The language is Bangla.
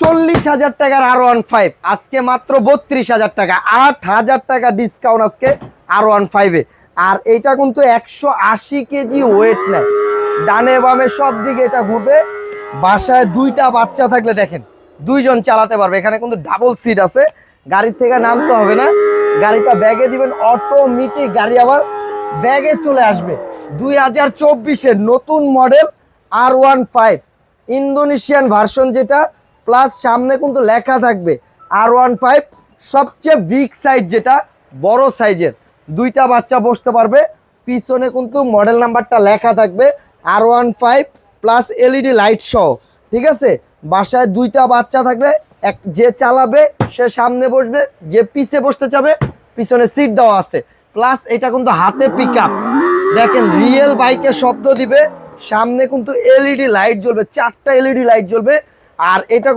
40,000 টাকার R15 আজকে মাত্র 32,000 টাকা, 8,000 টাকা ডিসকাউন্ট আজকে R15 এ। আর এটা কিন্তু 180 কেজি ওয়েট নেয়, ডানে বামে সব দিকে এটা ঘুরবে। বাসায় দুইটা বাচ্চা থাকলে দেখেন দুইজন চালাতে পারবে। এখানে কিন্তু ডাবল সিট আছে, গাড়ি থেকে নামতে হবে না, গাড়িটা ব্যাগে দিবেন অটোমেটিক গাড়ি আবার ব্যাগে চলে আসবে। 2024-এর নতুন মডেল R15 ইন্দোনেশিয়ান ভার্সন যেটা, প্লাস সামনে কিন্তু লেখা থাকবে R15 সবচেয়ে বিগ সাইজ, যেটা বড় সাইজের, দুইটা বাচ্চা বসতে পারবে। পিছনে কিন্তু মডেল নাম্বারটা লেখা থাকবে R15 প্লাস এলইডি লাইট সহ, ঠিক আছে। বাসায় দুইটা বাচ্চা থাকলে যে চালাবে সে সামনে বসবে, যে পিছে বসতে চাবে পিছনে সিট দেওয়া আছে। প্লাস এটা কিন্তু হাতে পিক আপ, দেখেন রিয়েল বাইকের শব্দ দিবে। সামনে কিন্তু এলইডি লাইট জ্বলবে, 4টা এলইডি লাইট জ্বলবে। আর এটা